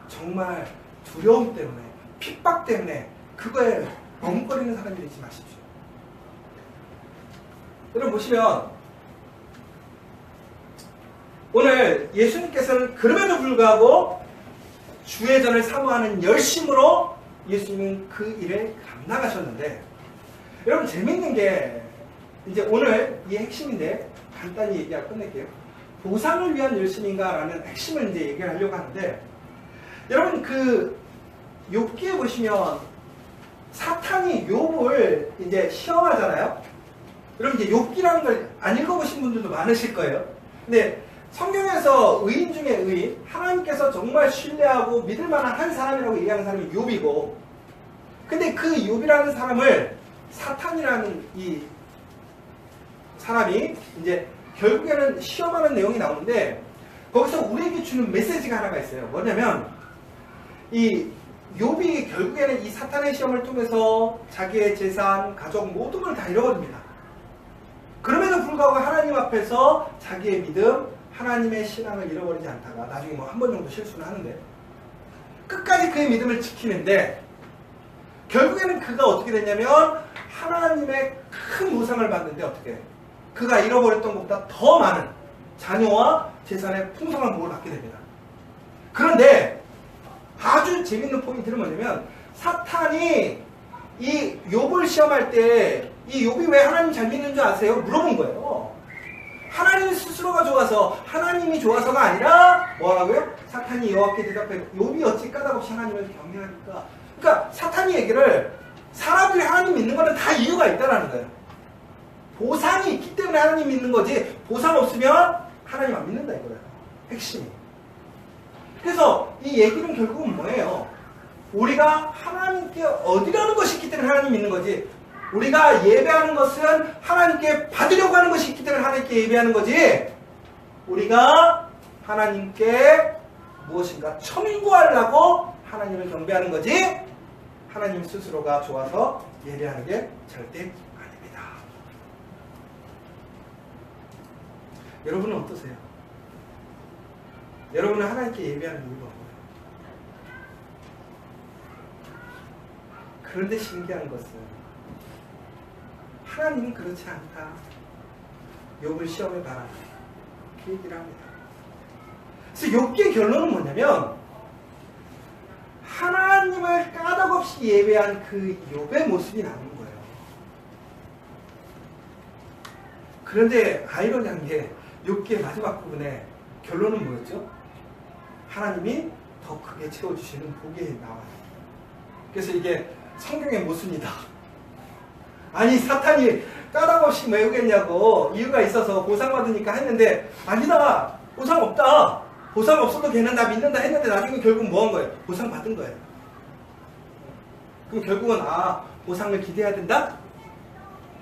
정말 두려움 때문에 핍박 때문에 그거에 멍거리는 사람이 되지 마십시오. 여러분 보시면 오늘 예수님께서는 그럼에도 불구하고 주의 전을 사모하는 열심으로 예수님은 그 일에 감당하셨는데, 여러분 재밌는 게 이제 오늘 이 핵심인데 간단히 얘기하고 끝낼게요. 보상을 위한 열심인가라는 핵심을 이제 얘기를 하려고 하는데, 여러분 그 욥기에 보시면 사탄이 욥을 이제 시험하잖아요. 여러분 이제 욥기라는 걸 안 읽어보신 분들도 많으실 거예요. 근데 성경에서 의인 중에 의인, 하나님께서 정말 신뢰하고 믿을 만한 한 사람이라고 얘기하는 사람이 욥이고, 근데 그 욥이라는 사람을 사탄이라는 이 사람이 이제 결국에는 시험하는 내용이 나오는데, 거기서 우리에게 주는 메시지가 하나가 있어요. 뭐냐면 이 욥이 결국에는 이 사탄의 시험을 통해서 자기의 재산, 가족 모든 걸 다 잃어버립니다. 그럼에도 불구하고 하나님 앞에서 자기의 믿음, 하나님의 신앙을 잃어버리지 않다가 나중에 뭐 한 번 정도 실수는 하는데 끝까지 그의 믿음을 지키는데, 결국에는 그가 어떻게 됐냐면 하나님의 큰 보상을 받는데, 어떻게 그가 잃어버렸던 것보다 더 많은 자녀와 재산의 풍성한 복을 받게 됩니다. 그런데 아주 재밌는 포인트는 뭐냐면, 사탄이 이 욥을 시험할 때 이 욥이 왜 하나님 잘 믿는 줄 아세요? 물어본 거예요. 하나님 스스로가 좋아서, 하나님이 좋아서가 아니라 뭐라고요? 사탄이 여호와께 대답해, 욥이 어찌 까닭없이 하나님을 경외하니까. 그러니까 사탄이 얘기를, 사람들이 하나님 믿는 거는 다 이유가 있다라는 거예요. 보상이 있기 때문에 하나님 믿는 거지, 보상 없으면 하나님 안 믿는다 이거예요. 핵심이. 그래서 이 얘기는 결국은 뭐예요? 우리가 하나님께 얻으려는 것이 있기 때문에 하나님 믿는 거지, 우리가 예배하는 것은 하나님께 받으려고 하는 것이 있기 때문에 하나님께 예배하는 거지, 우리가 하나님께 무엇인가 청구하려고 하나님을 경배하는 거지, 하나님 스스로가 좋아서 예배하는 게 절대 아닙니다. 여러분은 어떠세요? 여러분은 하나님께 예배하는 이유가 뭐예요? 그런데 신기한 것은 하나님은 그렇지 않다. 욥을 시험해 봐라. 그 얘기를 합니다. 그래서 욥기의 결론은 뭐냐면, 하나님을 까닭없이 예배한 그 욥의 모습이 나오는 거예요. 그런데 아이러니한 게 욥기의 마지막 부분에 결론은 뭐였죠? 하나님이 더 크게 채워주시는 복이 나와요. 그래서 이게 성경의 모순이다. 아니 사탄이 까닭없이 왜 오겠냐고, 이유가 있어서 보상받으니까 했는데, 아니다, 보상 없다, 보상 없어도 걔는 나 믿는다 했는데 나중에 결국 뭐 한 거예요? 보상 받은 거예요. 그럼 결국은 보상을 기대해야 된다?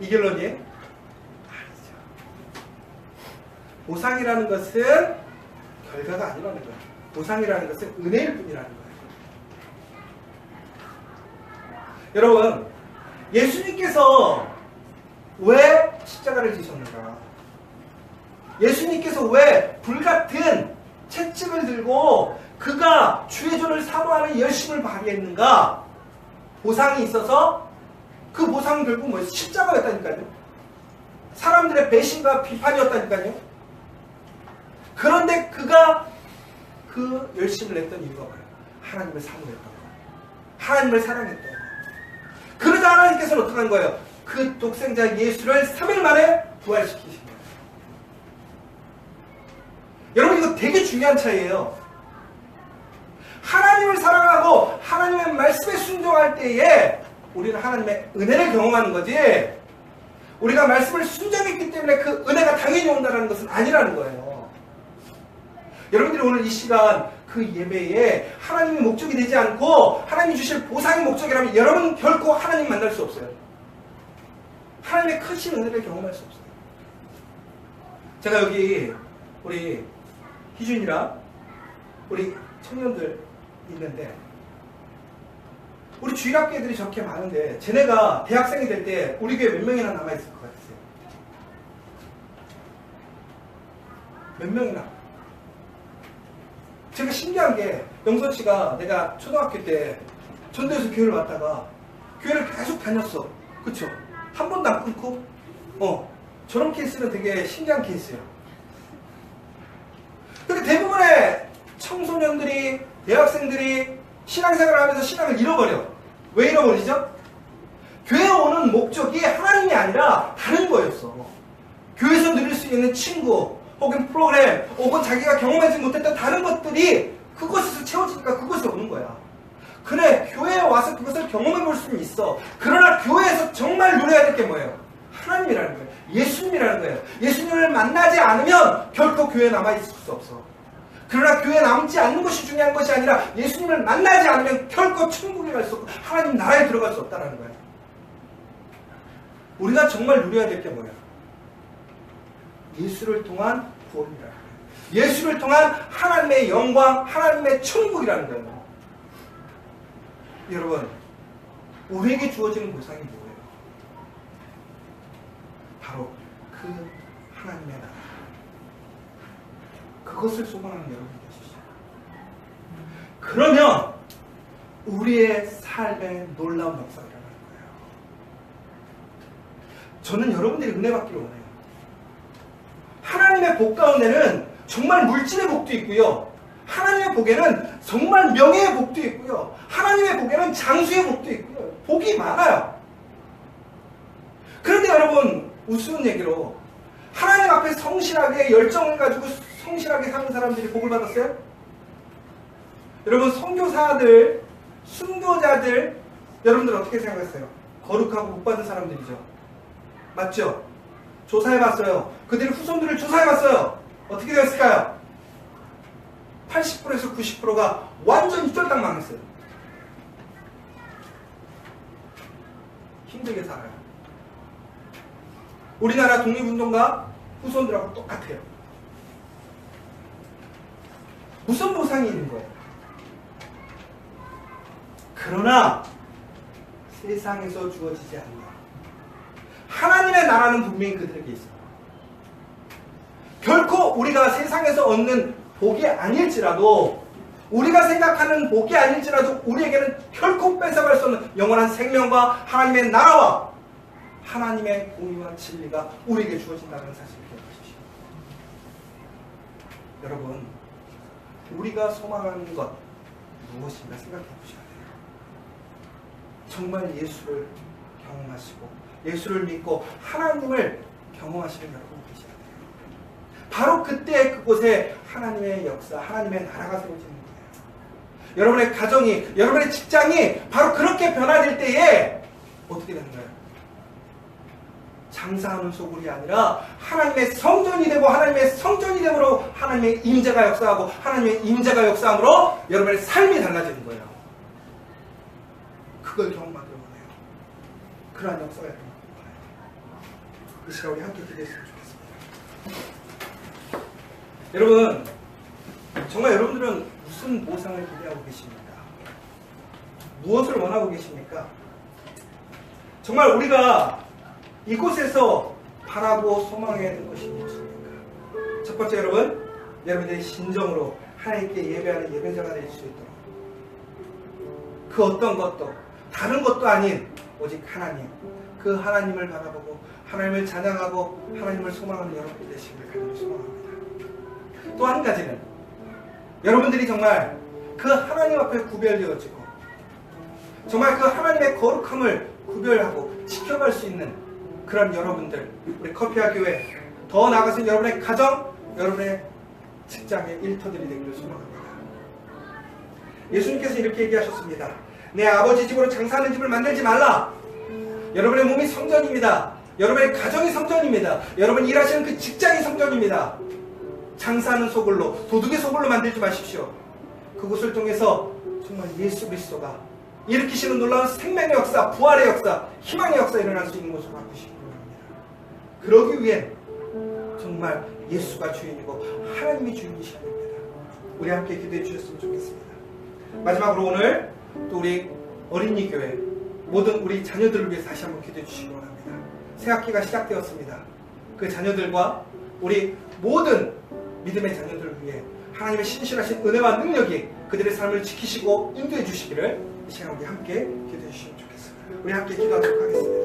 이 결론이에요? 아니죠. 보상이라는 것은 결과가 아니라는 거예요. 보상이라는 것은 은혜일 뿐이라는 거예요. 여러분, 예수님께서 왜 십자가를 지셨는가? 예수님께서 왜 불같은 채찍을 들고 그가 주의 전을 사모하는 열심을 발휘했는가? 보상이 있어서 그 보상은 결국 뭐예요? 십자가였다니까요. 사람들의 배신과 비판이었다니까요. 그런데 그가 그 열심을 냈던 이유가 뭐예요? 하나님을 사모했던 거예요. 하나님을 사랑했던 거예요. 그러자 하나님께서는 어떻게 한 거예요? 그 독생자 예수를 3일 만에 부활시키신 거예요. 여러분 이거 되게 중요한 차이예요. 하나님을 사랑하고 하나님의 말씀에 순종할 때에 우리는 하나님의 은혜를 경험하는 거지, 우리가 말씀을 순종했기 때문에 그 은혜가 당연히 온다는 것은 아니라는 거예요. 여러분들이 오늘 이 시간 그 예배에 하나님의 목적이 되지 않고 하나님이 주실 보상이 목적이라면 여러분 결코 하나님 만날 수 없어요. 하나님의 크신 은혜를 경험할 수 없어요. 제가 여기 우리 희준이랑 우리 청년들 있는데, 우리 주일학교 애들이 저렇게 많은데 쟤네가 대학생이 될 때 우리 교회 몇 명이나 남아있을 것 같으세요? 몇 명이나? 제가 신기한 게, 영선 씨가 내가 초등학교 때 전도에서 교회를 왔다가 교회를 계속 다녔어. 그쵸? 한 번도 안 끊고 저런 케이스는 되게 신기한 케이스야. 근데 대부분의 청소년들이, 대학생들이 신앙생활을 하면서 신앙을 잃어버려. 왜 잃어버리죠? 교회에 오는 목적이 하나님이 아니라 다른 거였어. 교회에서 누릴 수 있는 친구, 혹은 프로그램, 혹은 자기가 경험하지 못했던 다른 것들이 그것에서 채워지니까 그것에 오는 거야. 그래, 교회에 와서 그것을 경험해 볼 수는 있어. 그러나 교회에서 정말 누려야 될 게 뭐예요? 하나님이라는 거예요. 예수님이라는 거예요. 예수님을 만나지 않으면 결코 교회에 남아있을 수 없어. 그러나 교회에 남지 않는 것이 중요한 것이 아니라 예수님을 만나지 않으면 결코 천국에 갈 수 없고 하나님 나라에 들어갈 수 없다는 거예요. 우리가 정말 누려야 될 게 뭐예요? 예수를 통한 구원이라는 거예요. 예수를 통한 하나님의 영광, 하나님의 천국이라는 거예요. 여러분, 우리에게 주어지는 보상이 뭐예요? 바로 그 하나님의 나라. 그것을 소망하는 여러분이 되십시오. 그러면 우리의 삶에 놀라운 역사가 일어나는 거예요. 저는 여러분들이 은혜 받기를 원해요. 하나님의 복 가운데는 정말 물질의 복도 있고요. 하나님의 복에는 정말 명예의 복도 있고요. 하나님의 복에는 장수의 복도 있고요. 복이 많아요. 그런데 여러분, 우스운 얘기로 하나님 앞에 성실하게 열정을 가지고 성실하게 사는 사람들이 복을 받았어요? 여러분, 선교사들, 순교자들, 여러분들 어떻게 생각했어요? 거룩하고 복 받은 사람들이죠. 맞죠? 조사해봤어요. 그들의 후손들을 조사해봤어요. 어떻게 되었을까요? 80%에서 90%가 완전히 쫄딱 망했어요. 힘들게 살아요. 우리나라 독립운동가 후손들하고 똑같아요. 무슨 보상이 있는 거예요? 그러나 세상에서 주어지지 않는 하나님의 나라는 분명히 그들에게 있어요. 결코 우리가 세상에서 얻는 복이 아닐지라도, 우리가 생각하는 복이 아닐지라도 우리에게는 결코 뺏어갈 수 없는 영원한 생명과 하나님의 나라와 하나님의 공의와 진리가 우리에게 주어진다는 사실을 기억하십시오. 여러분, 우리가 소망하는 것 무엇인가 생각해 보셔야 돼요. 정말 예수를 경험하시고 예수를 믿고 하나님을 경험하시는 여러분 계셔야 돼요. 바로 그때 그곳에 하나님의 역사, 하나님의 나라가 세워지는 거예요. 여러분의 가정이, 여러분의 직장이 바로 그렇게 변화될 때에 어떻게 되는 거예요? 장사하는 소굴이 아니라 하나님의 성전이 되고 하나님의 성전이 되므로 하나님의 임재가 역사하고 하나님의 임재가 역사함으로 여러분의 삶이 달라지는 거예요. 그걸 경험하기를 원해요. 그러한 역사가 일어나기를 원해요. 이 시간 우리 함께 기도했으면 좋겠습니다. 여러분, 정말 여러분들은 무슨 보상을 기대하고 계십니까? 무엇을 원하고 계십니까? 정말 우리가 이곳에서 바라고 소망해야 되는 것이 무엇입니까? 첫 번째, 여러분들의 신정으로 하나님께 예배하는 예배자가 될 수 있도록, 그 어떤 것도 다른 것도 아닌 오직 하나님, 그 하나님을 바라보고 하나님을 찬양하고 하나님을 소망하는 여러분들 되시기를 간절히 소망합니다. 또 한 가지는 여러분들이 정말 그 하나님 앞에 구별되어지고 정말 그 하나님의 거룩함을 구별하고 지켜갈 수 있는 그런 여러분들, 우리 커피와 교회, 더 나아가서 여러분의 가정, 여러분의 직장의 일터들이 되기를 소망합니다. 예수님께서 이렇게 얘기하셨습니다. 내 아버지 집으로 장사하는 집을 만들지 말라. 여러분의 몸이 성전입니다. 여러분의 가정이 성전입니다. 여러분 일하시는 그 직장이 성전입니다. 장사하는 소굴로, 도둑의 소굴로 만들지 마십시오. 그곳을 통해서 정말 예수 그리스도가 일으키시는 놀라운 생명의 역사, 부활의 역사, 희망의 역사 일어날 수 있는 곳으로 바꾸시기 바랍니다. 그러기 위해 정말 예수가 주인이고 하나님이 주인이셔야 됩니다. 우리 함께 기도해 주셨으면 좋겠습니다. 마지막으로 오늘 또 우리 어린이 교회 모든 우리 자녀들을 위해서 다시 한번 기도해 주시기 원합니다. 새 학기가 시작되었습니다. 그 자녀들과 우리 모든 믿음의 자녀들을 위해 하나님의 신실하신 은혜와 능력이 그들의 삶을 지키시고 인도해 주시기를 이 시간 우리 함께 기도해 주시면 좋겠습니다. 우리 함께 기도하도록 하겠습니다.